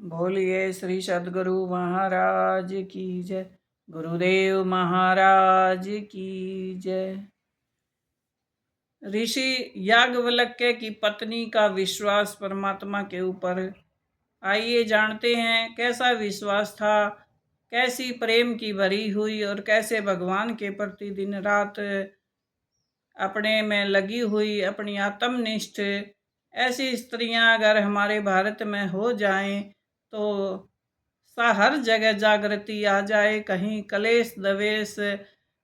बोलिए श्री सद्गुरु महाराज की जय। गुरुदेव महाराज की जय। ऋषि याज्ञवल्क्य की पत्नी का विश्वास परमात्मा के ऊपर। आइए जानते हैं कैसा विश्वास था, कैसी प्रेम की भरी हुई और कैसे भगवान के प्रति दिन रात अपने में लगी हुई अपनी आत्मनिष्ठ ऐसी स्त्रियां अगर हमारे भारत में हो जाएं तो हर जगह जागृति आ जाए, कहीं कलेश दवेश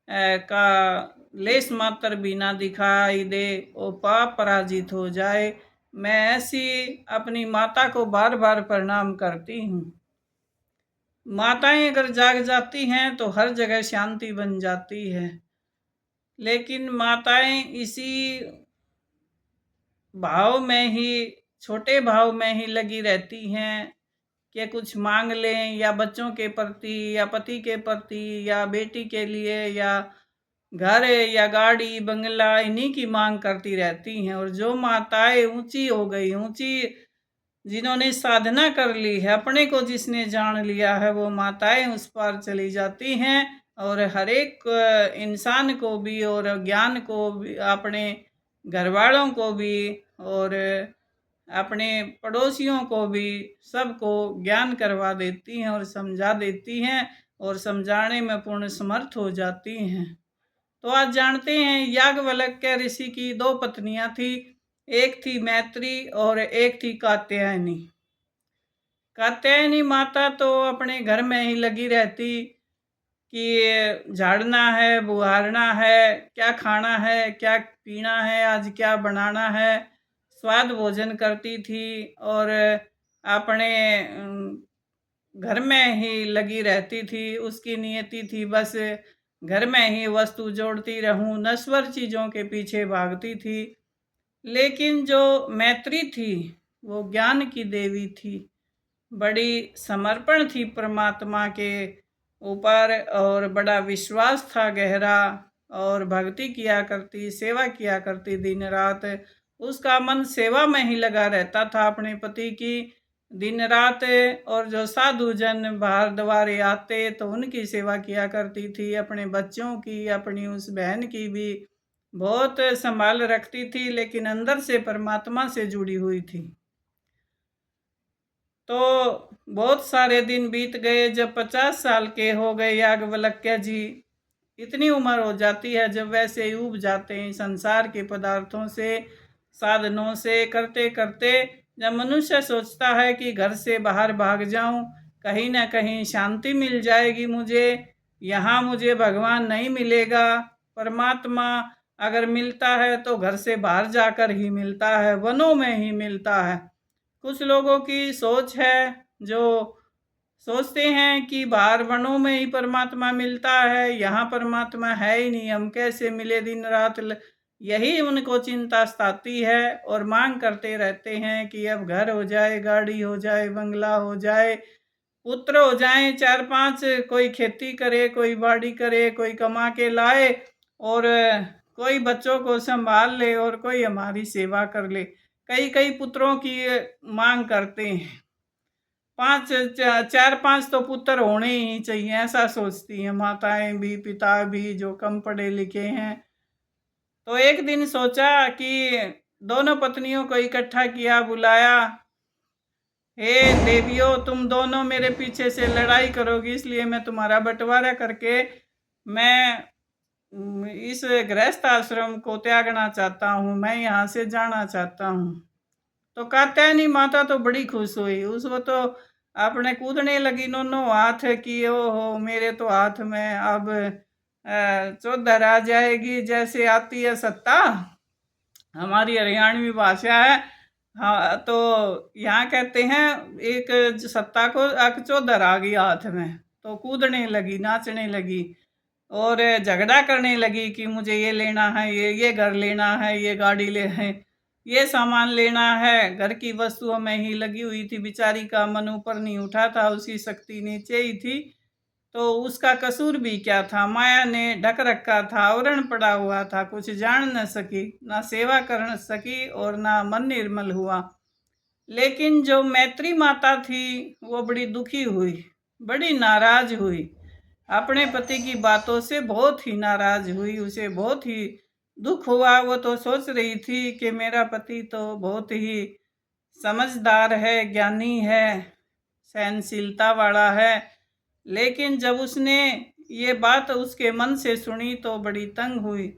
का लेस मात्र भी ना दिखाई दे, वो पाप पराजित हो जाए। मैं ऐसी अपनी माता को बार बार प्रणाम करती हूँ। माताएं अगर जाग जाती हैं तो हर जगह शांति बन जाती है, लेकिन माताएं इसी भाव में ही, छोटे भाव में ही लगी रहती हैं कि कुछ मांग लें, या बच्चों के प्रति या पति के प्रति या बेटी के लिए या घर या गाड़ी बंगला, इन्हीं की मांग करती रहती हैं। और जो माताएं ऊंची हो गई, ऊंची जिन्होंने साधना कर ली है, अपने को जिसने जान लिया है, वो माताएं उस पार चली जाती हैं और हर एक इंसान को भी और ज्ञान को भी, अपने घर वालों को भी और अपने पड़ोसियों को भी, सबको ज्ञान करवा देती हैं और समझा देती हैं और समझाने में पूर्ण समर्थ हो जाती हैं। तो आज जानते हैं याज्ञवल्क्य ऋषि की दो पत्नियां थी, एक थी मैत्री और एक थी कात्यायनी। कात्यायनी माता तो अपने घर में ही लगी रहती कि झाड़ना है, बुहारना है, क्या खाना है, क्या पीना है, आज क्या बनाना है, स्वाद भोजन करती थी और अपने घर में ही लगी रहती थी। उसकी नियति थी बस घर में ही वस्तु जोड़ती रहूं, नश्वर चीज़ों के पीछे भागती थी। लेकिन जो मैत्री थी वो ज्ञान की देवी थी, बड़ी समर्पण थी परमात्मा के ऊपर और बड़ा विश्वास था गहरा, और भक्ति किया करती, सेवा किया करती दिन रात। उसका मन सेवा में ही लगा रहता था अपने पति की दिन रात। और जो साधु जन बाहर द्वारे आते तो उनकी सेवा किया करती थी, अपने बच्चों की, अपनी उस बहन की भी बहुत संभाल रखती थी, लेकिन अंदर से परमात्मा से जुड़ी हुई थी। तो बहुत सारे दिन बीत गए। जब 50 साल के हो गए याज्ञवल्क्य जी, इतनी उम्र हो जाती है जब वैसे ही ऊब जाते हैं संसार के पदार्थों से, साधनों से, करते करते। जब मनुष्य सोचता है कि घर से बाहर भाग जाऊं, कहीं ना कहीं शांति मिल जाएगी मुझे, यहाँ मुझे भगवान नहीं मिलेगा, परमात्मा अगर मिलता है तो घर से बाहर जाकर ही मिलता है, वनों में ही मिलता है। कुछ लोगों की सोच है जो सोचते हैं कि बाहर वनों में ही परमात्मा मिलता है, यहाँ परमात्मा है ही नहीं, हम कैसे मिले। दिन रात यही उनको चिंता सताती है और मांग करते रहते हैं कि अब घर हो जाए, गाड़ी हो जाए, बंगला हो जाए, पुत्र हो जाए 4-5, कोई खेती करे, कोई बाड़ी करे, कोई कमा के लाए और कोई बच्चों को संभाल ले और कोई हमारी सेवा कर ले। कई कई पुत्रों की मांग करते हैं, 4-5 तो पुत्र होने ही चाहिए, ऐसा सोचती हैं माताएं भी, पिता भी जो कम पढ़े लिखे हैं। तो एक दिन सोचा कि दोनों पत्नियों को इकट्ठा किया, बुलाया, हे देवियों, तुम दोनों मेरे पीछे से लड़ाई करोगी, इसलिए मैं तुम्हारा बंटवारा करके मैं इस गृहस्थ आश्रम को त्यागना चाहता हूँ, मैं यहाँ से जाना चाहता हूँ। तो कात्यायनी माता तो बड़ी खुश हुई, उसको तो अपने कूदने लगी दोनों हाथ कि ओहो, मेरे तो हाथ में अब चौधर आ जाएगी, जैसे आती है सत्ता, हमारी हरियाणवी भाषा है। हाँ, तो यहाँ कहते हैं एक सत्ता को चौधर आ गई हाथ में, तो कूदने लगी, नाचने लगी और झगड़ा करने लगी कि मुझे ये लेना है, ये घर लेना है, ये गाड़ी ले है, ये सामान लेना है। घर की वस्तुओं में ही लगी हुई थी, बेचारी का मन ऊपर नहीं उठा था, उसकी शक्ति नीचे ही थी। तो उसका कसूर भी क्या था, माया ने ढक रखा था, आवरण पड़ा हुआ था, कुछ जान न सकी, ना सेवा कर सकी और ना मन निर्मल हुआ। लेकिन जो मैत्री माता थी वो बड़ी दुखी हुई, बड़ी नाराज हुई, अपने पति की बातों से बहुत ही नाराज हुई, उसे बहुत ही दुख हुआ। वो तो सोच रही थी कि मेरा पति तो बहुत ही समझदार है, ज्ञानी है, सहनशीलता वाला है, लेकिन जब उसने ये बात उसके मन से सुनी तो बड़ी तंग हुई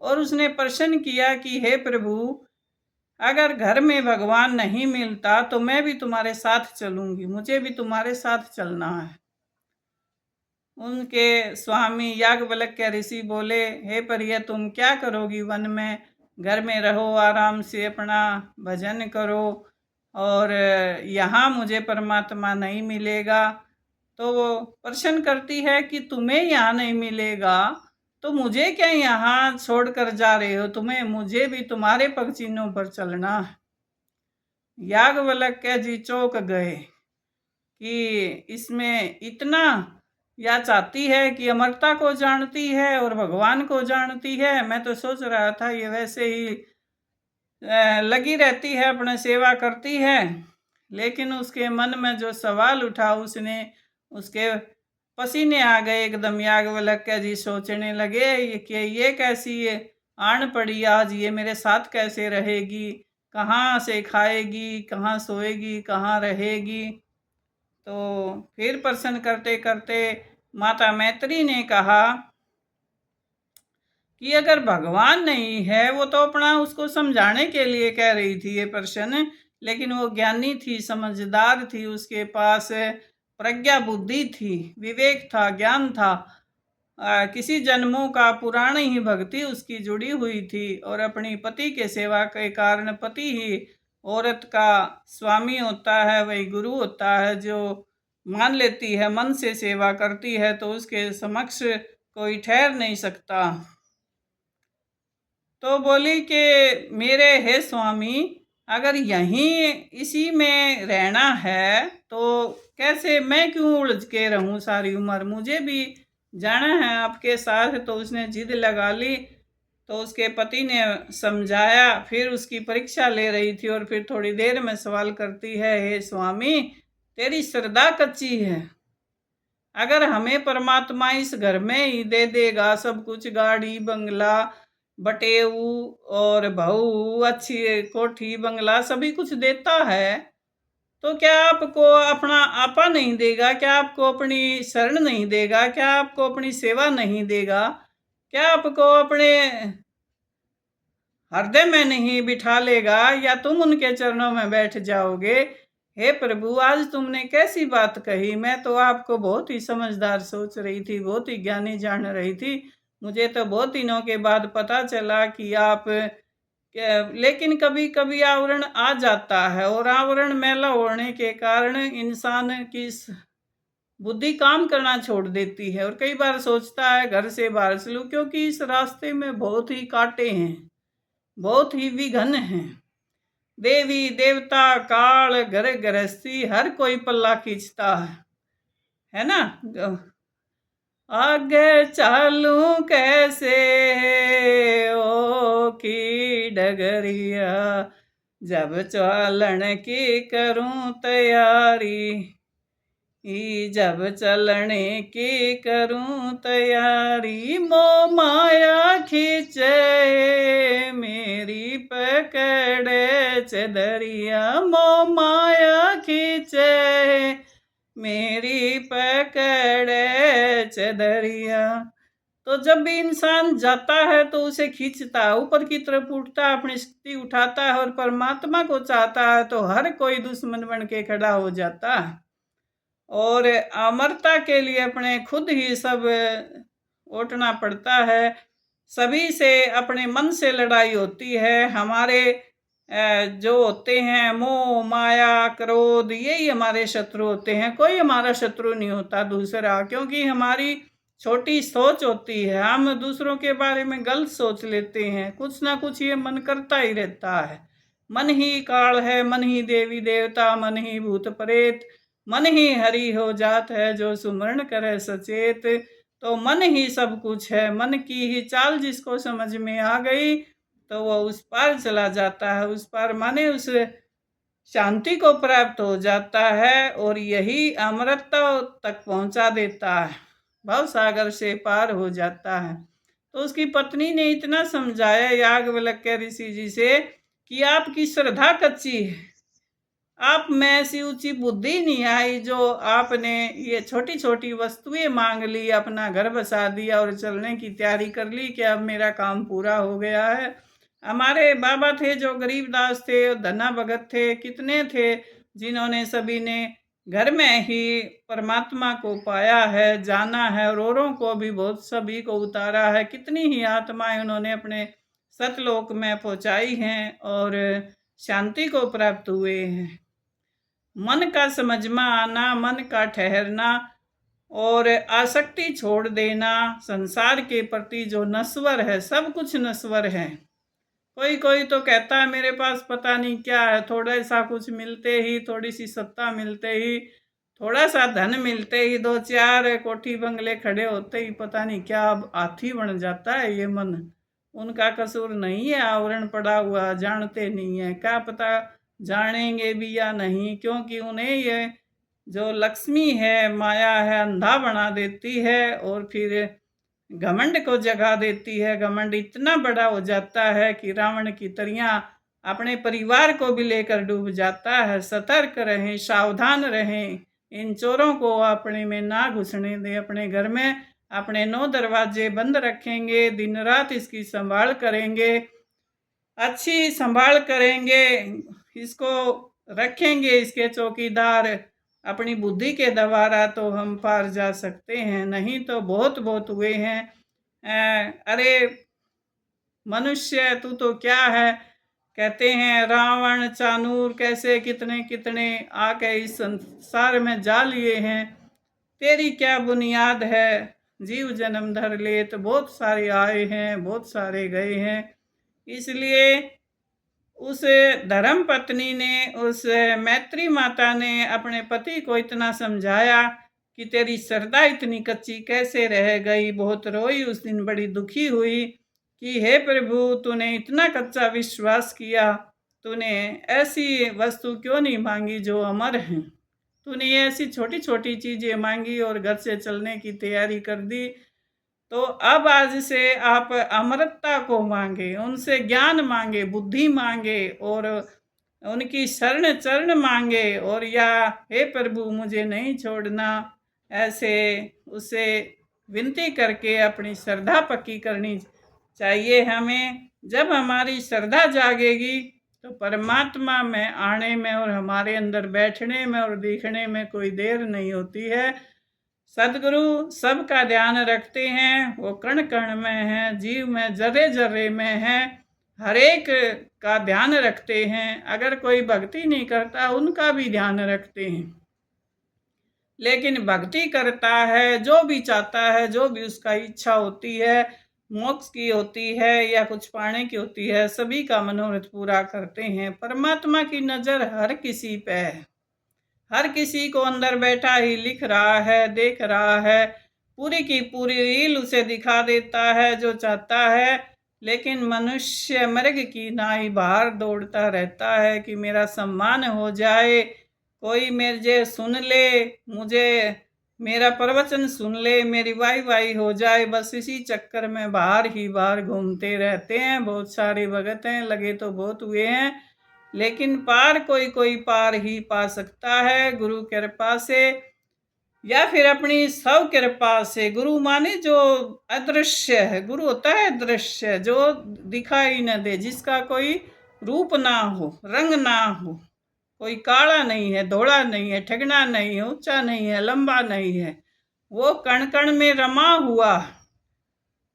और उसने प्रश्न किया कि हे प्रभु, अगर घर में भगवान नहीं मिलता तो मैं भी तुम्हारे साथ चलूंगी, मुझे भी तुम्हारे साथ चलना है। उनके स्वामी याज्ञवल्क्य ऋषि बोले, हे परिया, तुम क्या करोगी वन में? घर में रहो, आराम से अपना भजन करो, और यहाँ मुझे परमात्मा नहीं मिलेगा। तो वो प्रश्न करती है कि तुम्हें यहाँ नहीं मिलेगा तो मुझे क्या यहाँ छोड़कर जा रहे हो? तुम्हें मुझे भी तुम्हारे पग चिन्हों पर चलना है। याज्ञवल्क्य जी चौंक गए कि इसमें इतना, या चाहती है कि अमरता को जानती है और भगवान को जानती है। मैं तो सोच रहा था ये वैसे ही लगी रहती है, अपने सेवा करती है, लेकिन उसके मन में जो सवाल उठा उसने, उसके पसीने आ गए एकदम। याज्ञवल्क्य जी सोचने लगे कि ये कैसी आन पड़ी आज, ये मेरे साथ कैसे रहेगी, कहाँ से खाएगी, कहाँ सोएगी, कहाँ रहेगी। तो फिर प्रश्न करते करते माता मैत्री ने कहा कि अगर भगवान नहीं है, वो तो अपना उसको समझाने के लिए कह रही थी ये प्रश्न, लेकिन वो ज्ञानी थी, समझदार थी, उसके पास प्रज्ञा बुद्धि थी, विवेक था, ज्ञान था, किसी जन्मों का पुरानी भक्ति उसकी जुड़ी हुई थी, और अपनी पति के सेवा के कारण, पति ही औरत का स्वामी होता है, वही गुरु होता है। जो मान लेती है, मन से सेवा करती है, तो उसके समक्ष कोई ठहर नहीं सकता। तो बोली कि मेरे हे स्वामी, अगर यहीं इसी में रहना है तो कैसे, मैं क्यों उलझ के रहूं सारी उम्र, मुझे भी जाना है आपके साथ। तो उसने जिद लगा ली। तो उसके पति ने समझाया, फिर उसकी परीक्षा ले रही थी, और फिर थोड़ी देर में सवाल करती है, हे स्वामी, तेरी श्रद्धा कच्ची है। अगर हमें परमात्मा इस घर में ही दे देगा सब कुछ, गाड़ी बंगला बटेऊ और बहू, अच्छी कोठी बंगला, सभी कुछ देता है, तो क्या आपको अपना आपा नहीं देगा? क्या आपको अपनी शरण नहीं देगा? क्या आपको अपनी सेवा नहीं देगा? क्या आपको अपने हृदय में नहीं बिठा लेगा, या तुम उनके चरणों में बैठ जाओगे? हे प्रभु, आज तुमने कैसी बात कही। मैं तो आपको बहुत ही समझदार सोच रही थी, बहुत ही ज्ञानी जान रही थी। मुझे तो बहुत दिनों के बाद पता चला कि आप, लेकिन कभी कभी आवरण आ जाता है, और आवरण मैला होने के कारण इंसान की बुद्धि काम करना छोड़ देती है, और कई बार सोचता है घर से बाहर चलूं, क्योंकि इस रास्ते में बहुत ही कांटे हैं, बहुत ही विघ्न हैं। देवी देवता काल घर गृहस्थी हर कोई पल्ला खींचता है ना। आगे चालू कैसे ओ की डगरिया, जब चालन की करूं तैयारी, जब चलने की करूं तैयारी, मोह माया खींचे मेरी पकड़े चदरिया, मोह माया खींचे मेरी पकड़े चदरिया। तो जब भी इंसान जाता है तो उसे खींचता है, ऊपर की तरफ उठता है, अपनी शक्ति उठाता है, और परमात्मा को चाहता है तो हर कोई दुश्मन बन के खड़ा हो जाता है, और अमरता के लिए अपने खुद ही सब ओटना पड़ता है। सभी से अपने मन से लड़ाई होती है। हमारे जो होते हैं मोह माया क्रोध, यही हमारे शत्रु होते हैं। कोई हमारा शत्रु नहीं होता दूसरा, क्योंकि हमारी छोटी सोच होती है। हम दूसरों के बारे में गलत सोच लेते हैं, कुछ ना कुछ ये मन करता ही रहता है। मन ही काल है, मन ही देवी देवता, मन ही भूत प्रेत, मन ही हरि हो जात है, जो सुमरण करे सचेत। तो मन ही सब कुछ है। मन की ही चाल जिसको समझ में आ गई तो वो उस पार चला जाता है। उस पार माने उस शांति को प्राप्त हो जाता है और यही अमरता तक पहुंचा देता है, भव सागर से पार हो जाता है। तो उसकी पत्नी ने इतना समझाया याज्ञवल्क्य ऋषि जी से कि आपकी श्रद्धा कच्ची है, आप में ऐसी ऊंची बुद्धि नहीं आई जो आपने ये छोटी छोटी वस्तुएं मांग ली, अपना घर बसा दिया और चलने की तैयारी कर ली कि अब मेरा काम पूरा हो गया है। हमारे बाबा थे जो गरीबदास थे, धन्ना भगत थे, कितने थे जिन्होंने सभी ने घर में ही परमात्मा को पाया है, जाना है, और औरों को भी बहुत सभी को उतारा है। कितनी ही आत्माएं उन्होंने अपने सतलोक में पहुंचाई हैं और शांति को प्राप्त हुए हैं। मन का समझ में आना, मन का ठहरना और आसक्ति छोड़ देना, संसार के प्रति जो नश्वर है, सब कुछ नश्वर है। कोई कोई तो कहता है मेरे पास पता नहीं क्या है, थोड़ा सा कुछ मिलते ही, थोड़ी सी सत्ता मिलते ही, थोड़ा सा धन मिलते ही, 2-4 कोठी बंगले खड़े होते ही पता नहीं क्या अब हाथी बन जाता है ये मन। उनका कसूर नहीं है, आवरण पड़ा हुआ, जानते नहीं है, क्या पता जानेंगे भी या नहीं, क्योंकि उन्हें ये जो लक्ष्मी है, माया है, अंधा बना देती है और फिर घमंड को जगा देती है। घमंड इतना बड़ा हो जाता है कि रावण की तरह अपने परिवार को भी लेकर डूब जाता है। सतर्क रहें, सावधान रहें, इन चोरों को अपने में ना घुसने दें। अपने घर में अपने 9 दरवाजे बंद रखेंगे, दिन रात इसकी संभाल करेंगे, अच्छी संभाल करेंगे, इसको रखेंगे, इसके चौकीदार, अपनी बुद्धि के द्वारा तो हम पार जा सकते हैं, नहीं तो बहुत बहुत हुए हैं। अरे मनुष्य तू तो क्या है, कहते हैं रावण चानूर कैसे कितने कितने आके इस संसार में जा लिए हैं, तेरी क्या बुनियाद है। जीव जन्म धर ले तो बहुत सारे आए हैं, बहुत सारे गए हैं। इसलिए उस धर्म पत्नी ने, उस मैत्री माता ने अपने पति को इतना समझाया कि तेरी श्रद्धा इतनी कच्ची कैसे रह गई। बहुत रोई उस दिन, बड़ी दुखी हुई कि हे प्रभु, तूने इतना कच्चा विश्वास किया, तूने ऐसी वस्तु क्यों नहीं मांगी जो अमर है, तूने ऐसी छोटी छोटी चीज़ें मांगी और घर से चलने की तैयारी कर दी। तो अब आज से आप अमरता को मांगे, उनसे ज्ञान मांगे, बुद्धि मांगे और उनकी शरण चरण मांगे, और या हे प्रभु मुझे नहीं छोड़ना, ऐसे उसे विनती करके अपनी श्रद्धा पक्की करनी चाहिए हमें। जब हमारी श्रद्धा जागेगी तो परमात्मा में आने में और हमारे अंदर बैठने में और दिखने में कोई देर नहीं होती है। सदगुरु सबका ध्यान रखते हैं, वो कण कण में है, जीव में जर्रे जर्रे में है, हर एक का ध्यान रखते हैं। अगर कोई भक्ति नहीं करता उनका भी ध्यान रखते हैं, लेकिन भक्ति करता है, जो भी चाहता है, जो भी उसका इच्छा होती है, मोक्ष की होती है या कुछ पाने की होती है, सभी का मनोरथ पूरा करते हैं। परमात्मा की नज़र हर किसी पे है, हर किसी को अंदर बैठा ही लिख रहा है, देख रहा है, पूरी की पूरी रील उसे दिखा देता है जो चाहता है। लेकिन मनुष्य मृग की नाई बाहर दौड़ता रहता है कि मेरा सम्मान हो जाए, कोई मुझे सुन ले, मुझे मेरा प्रवचन सुन ले, मेरी वाई वाई हो जाए, बस इसी चक्कर में बाहर ही बाहर घूमते रहते हैं। बहुत सारे भगत हैं, लगे तो बहुत हुए हैं, लेकिन पार कोई कोई पार ही पा सकता है गुरु कृपा से या फिर अपनी सब कृपा से। गुरु माने जो अदृश्य है, गुरु होता है दृश्य, जो दिखाई न दे, जिसका कोई रूप ना हो, रंग ना हो, कोई काला नहीं है, धोला नहीं है, ठगना नहीं है, ऊंचा नहीं है, लंबा नहीं है, वो कण कण में रमा हुआ।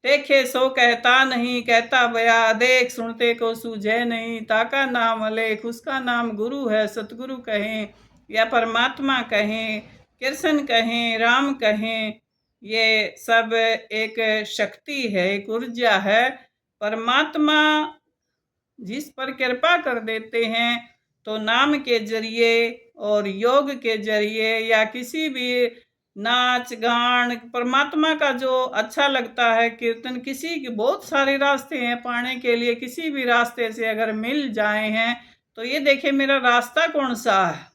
देखे सो कहता नहीं, कहता बया देख, सुनते को सूझे नहीं, ताका नाम अलेख, उसका नाम गुरु है। सतगुरु कहें या परमात्मा कहें, कृष्ण कहें, राम कहें, ये सब एक शक्ति है, एक ऊर्जा है। परमात्मा जिस पर कृपा कर देते हैं तो नाम के जरिए और योग के जरिए या किसी भी नाच गान, परमात्मा का जो अच्छा लगता है, कीर्तन, किसी के बहुत सारे रास्ते हैं पाने के लिए, किसी भी रास्ते से अगर मिल जाए हैं तो ये देखिए मेरा रास्ता कौन सा है,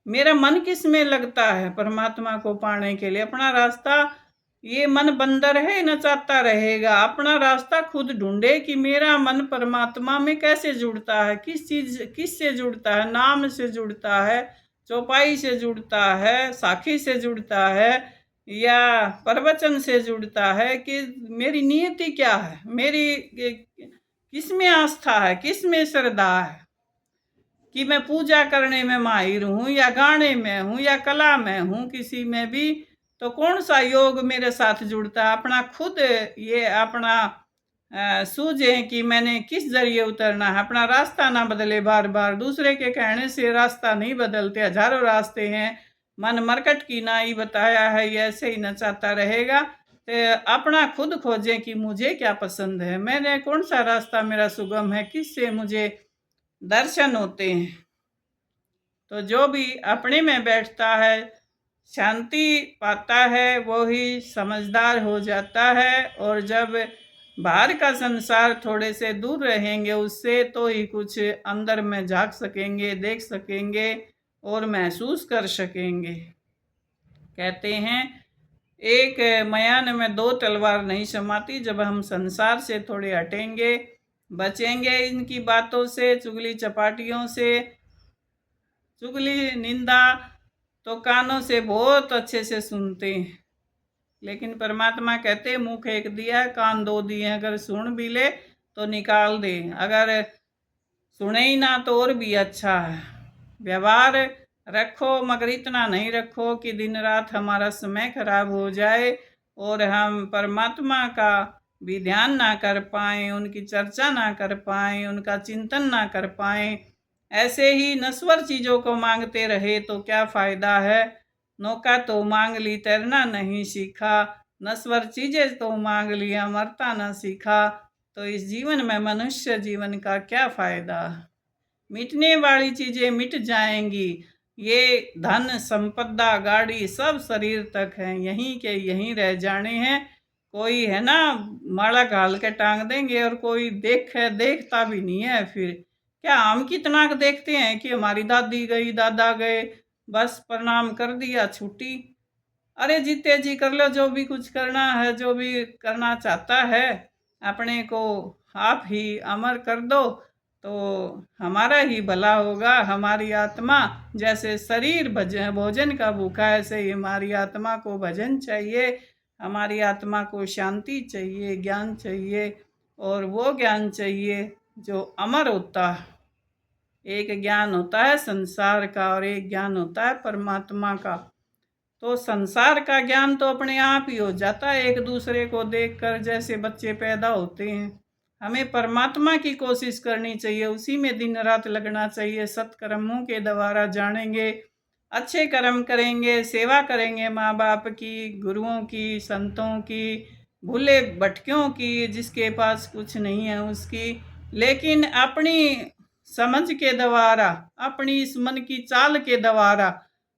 मेरा मन किस में लगता है परमात्मा को पाने के लिए। अपना रास्ता, ये मन बंदर है, नचाता रहेगा। अपना रास्ता खुद ढूंढे कि मेरा मन परमात्मा में कैसे जुड़ता है, किस से जुड़ता है। नाम से जुड़ता है, चौपाई से जुड़ता है, साखी से जुड़ता है, या प्रवचन से जुड़ता है, कि मेरी नियति क्या है, मेरी किस में आस्था है, किस में श्रद्धा है, कि मैं पूजा करने में माहिर हूँ, या गाने में हूँ, या कला में हूँ, किसी में भी। तो कौन सा योग मेरे साथ जुड़ता है। अपना खुद ये अपना सूझे कि मैंने किस जरिए उतरना है। अपना रास्ता ना बदले बार बार, दूसरे के कहने से रास्ता नहीं बदलते, हजारों रास्ते हैं। मन मरकट की नाई बताया है, ये ऐसे ही नचाता रहेगा। तो अपना खुद खोजें कि मुझे क्या पसंद है, मैंने कौन सा रास्ता मेरा सुगम है, किससे मुझे दर्शन होते हैं। तो जो भी अपने में बैठता है, शांति पाता है, वो ही समझदार हो जाता है। और जब बाहर का संसार थोड़े से दूर रहेंगे उससे, तो ही कुछ अंदर में झांक सकेंगे, देख सकेंगे और महसूस कर सकेंगे। कहते हैं एक मयान में दो तलवार नहीं समाती। जब हम संसार से थोड़े हटेंगे, बचेंगे इनकी बातों से, चुगली चपाटियों से, चुगली निंदा तो कानों से बहुत अच्छे से सुनते हैं, लेकिन परमात्मा कहते मुख एक दिया है, कान दो दिए, अगर सुन भी ले तो निकाल दे, अगर सुने ही ना तो और भी अच्छा है। व्यवहार रखो, मगर इतना नहीं रखो कि दिन रात हमारा समय खराब हो जाए और हम परमात्मा का भी ध्यान ना कर पाएँ, उनकी चर्चा ना कर पाएँ, उनका चिंतन ना कर पाएँ। ऐसे ही नश्वर चीज़ों को मांगते रहे तो क्या फ़ायदा है। नौका तो मांग ली, तैरना नहीं सीखा, नश्वर चीज़ें तो मांग ली, अमरता न सीखा। तो इस जीवन में मनुष्य जीवन का क्या फ़ायदा। मिटने वाली चीज़ें मिट जाएंगी, ये धन संपदा गाड़ी सब शरीर तक है, यहीं के यहीं रह जाने हैं। कोई है ना माला घाल के टांग देंगे, और कोई देखता भी नहीं है। फिर क्या हम कितना देखते हैं कि हमारी दादी गई, दादा गए, बस प्रणाम कर दिया, छुट्टी। अरे जीते जी कर लो, जो भी कुछ करना है, जो भी करना चाहता है, अपने को आप ही अमर कर दो तो हमारा ही भला होगा। हमारी आत्मा जैसे शरीर भोजन का भूखा है, ऐसे ही हमारी आत्मा को भजन चाहिए, हमारी आत्मा को शांति चाहिए, ज्ञान चाहिए, और वो ज्ञान चाहिए जो अमर होता है। एक ज्ञान होता है संसार का और एक ज्ञान होता है परमात्मा का। तो संसार का ज्ञान तो अपने आप ही हो जाता है एक दूसरे को देखकर, जैसे बच्चे पैदा होते हैं। हमें परमात्मा की कोशिश करनी चाहिए, उसी में दिन रात लगना चाहिए। सत्कर्मों के द्वारा जानेंगे, अच्छे कर्म करेंगे, सेवा करेंगे माँ बाप की, गुरुओं की, संतों की, भूले भटकियों की, जिसके पास कुछ नहीं है उसकी। लेकिन अपनी समझ के द्वारा, अपनी इस मन की चाल के द्वारा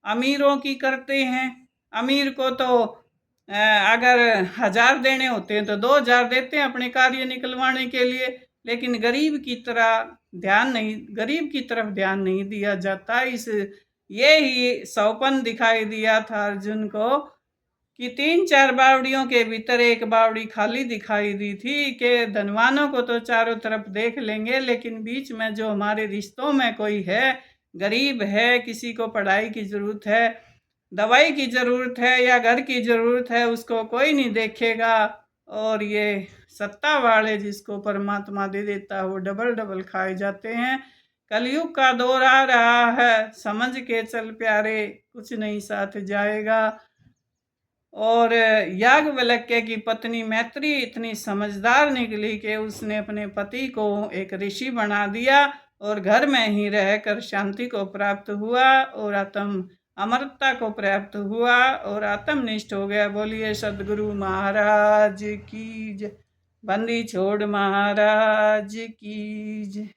अमीरों की करते हैं। अमीर को तो अगर 1000 देने होते हैं तो 2000 देते हैं अपने कार्य निकलवाने के लिए, लेकिन गरीब की गरीब की तरफ ध्यान नहीं दिया जाता। ये ही सौपन दिखाई दिया था अर्जुन को कि 3-4 बावड़ियों के भीतर एक बावड़ी खाली दिखाई दी थी, कि धनवानों को तो चारों तरफ देख लेंगे, लेकिन बीच में जो हमारे रिश्तों में कोई है, गरीब है, किसी को पढ़ाई की ज़रूरत है, दवाई की ज़रूरत है, या घर की ज़रूरत है, उसको कोई नहीं देखेगा। और ये सत्ता वाले जिसको परमात्मा दे देता है वो डबल खाए जाते हैं। कलयुग का दौर आ रहा है, समझ के चल प्यारे, कुछ नहीं साथ जाएगा। और याज्ञवल्क्य की पत्नी मैत्री इतनी समझदार निकली कि उसने अपने पति को एक ऋषि बना दिया और घर में ही रहकर शांति को प्राप्त हुआ और आत्म अमरता को प्राप्त हुआ और आत्मनिष्ठ हो गया। बोलिए सदगुरु महाराज की जय। बंदी छोड़ महाराज की जय।